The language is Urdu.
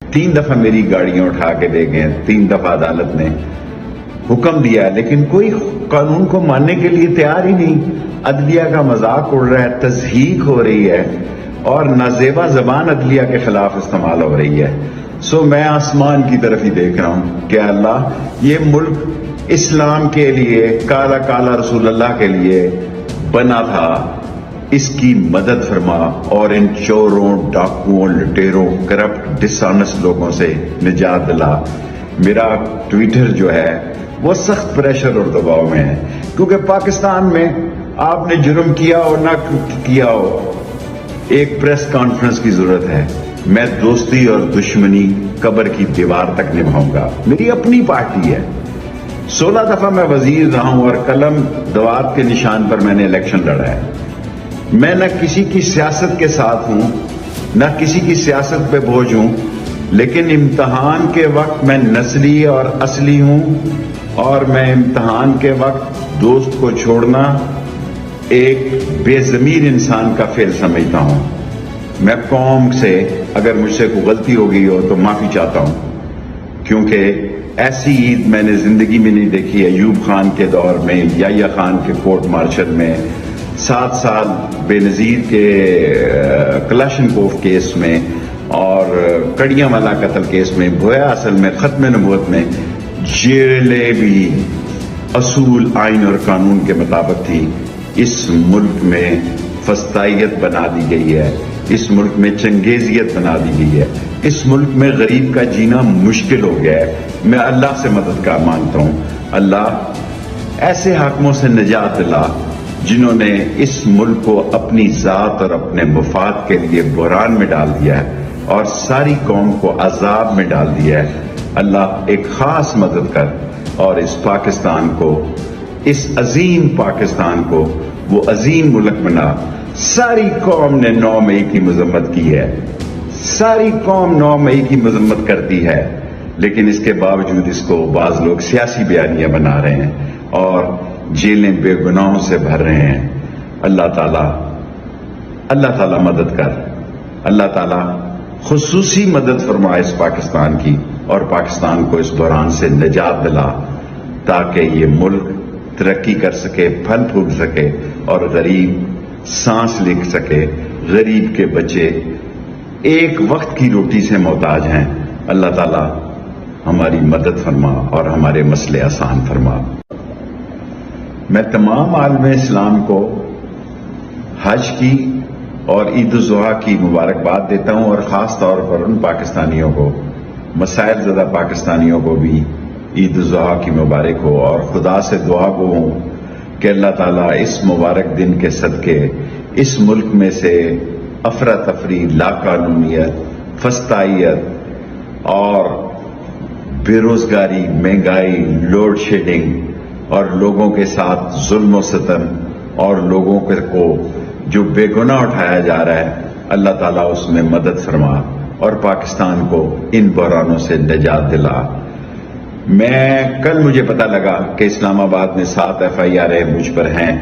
3 دفعہ میری گاڑیاں اٹھا کے لے گئے، 3 دفعہ عدالت نے حکم دیا ہے، لیکن کوئی قانون کو ماننے کے لیے تیار ہی نہیں. عدلیہ کا مذاق اڑ رہا ہے، تضحیک ہو رہی ہے اور نازیبا زبان عدلیہ کے خلاف استعمال ہو رہی ہے. سو میں آسمان کی طرف ہی دیکھ رہا ہوں کہ اللہ یہ ملک اسلام کے لیے کالا کالا رسول اللہ کے لیے بنا تھا، اس کی مدد فرما اور ان چوروں، ڈاکوؤں، لٹیروں، کرپٹ ڈس آنسٹ لوگوں سے نجات دلا. میرا ٹویٹر جو ہے وہ سخت پریشر اور دباؤ میں ہے، کیونکہ پاکستان میں آپ نے جرم کیا اور نہ کیا ہو، ایک پریس کانفرنس کی ضرورت ہے. میں دوستی اور دشمنی قبر کی دیوار تک نبھاؤں گا. میری اپنی پارٹی ہے، 16 دفعہ میں وزیر رہا ہوں اور قلم دوات کے نشان پر میں نے الیکشن لڑا ہے. میں نہ کسی کی سیاست کے ساتھ ہوں، نہ کسی کی سیاست پہ بوجھ ہوں، لیکن امتحان کے وقت میں نسلی اور اصلی ہوں، اور میں امتحان کے وقت دوست کو چھوڑنا ایک بے ضمیر انسان کا فعل سمجھتا ہوں. میں قوم سے اگر مجھ سے کوئی غلطی ہو گئی ہو تو معافی چاہتا ہوں، کیونکہ ایسی عید میں نے زندگی میں نہیں دیکھی. ایوب خان کے دور میں، یحییٰ خان کے کورٹ مارشل میں، 7 سال بے نظیر کے کلاشنکوف کیس میں اور کڑیاں والا قتل کیس میں، گویا اصل میں ختم نبوت میں جیلیں بھی اصول، آئین اور قانون کے مطابق تھی. اس ملک میں فسطائیت بنا دی گئی ہے، اس ملک میں چنگیزیت بنا دی گئی ہے، اس ملک میں غریب کا جینا مشکل ہو گیا ہے. میں اللہ سے مدد کا مانگتا ہوں، اللہ ایسے حاکموں سے نجات دلا جنہوں نے اس ملک کو اپنی ذات اور اپنے مفاد کے لیے بحران میں ڈال دیا ہے اور ساری قوم کو عذاب میں ڈال دیا ہے. اللہ ایک خاص مدد کر اور اس پاکستان کو، اس عظیم پاکستان کو وہ عظیم ملک بنا. ساری قوم نے 9 مئی کی مذمت کی ہے، ساری قوم 9 مئی کی مذمت کرتی ہے، لیکن اس کے باوجود اس کو بعض لوگ سیاسی بیانیاں بنا رہے ہیں اور جیلیں بے گناہوں سے بھر رہے ہیں. اللہ تعالیٰ مدد کر. اللہ تعالیٰ خصوصی مدد فرمائے اس پاکستان کی اور پاکستان کو اس بحران سے نجات دلا، تاکہ یہ ملک ترقی کر سکے، پھل پھول سکے اور غریب سانس لے سکے. غریب کے بچے ایک وقت کی روٹی سے محتاج ہیں. اللہ تعالیٰ ہماری مدد فرما اور ہمارے مسئلے آسان فرما. میں تمام عالم اسلام کو حج کی اور عید الاضحیٰ کی مبارکباد دیتا ہوں، اور خاص طور پر ان پاکستانیوں کو، مسائل زدہ پاکستانیوں کو بھی عید الاضحیٰ کی مبارک ہو. اور خدا سے دعا گو ہوں کہ اللہ تعالیٰ اس مبارک دن کے صدقے اس ملک میں سے افراتفری، لا قانونیت، فسطائیت اور بے روزگاری، مہنگائی، لوڈ شیڈنگ اور لوگوں کے ساتھ ظلم و ستم اور لوگوں کو جو بے گناہ اٹھایا جا رہا ہے، اللہ تعالیٰ اس میں مدد فرما اور پاکستان کو ان بحرانوں سے نجات دلا. کل مجھے پتہ لگا کہ اسلام آباد میں 7 FIR مجھ پر ہیں.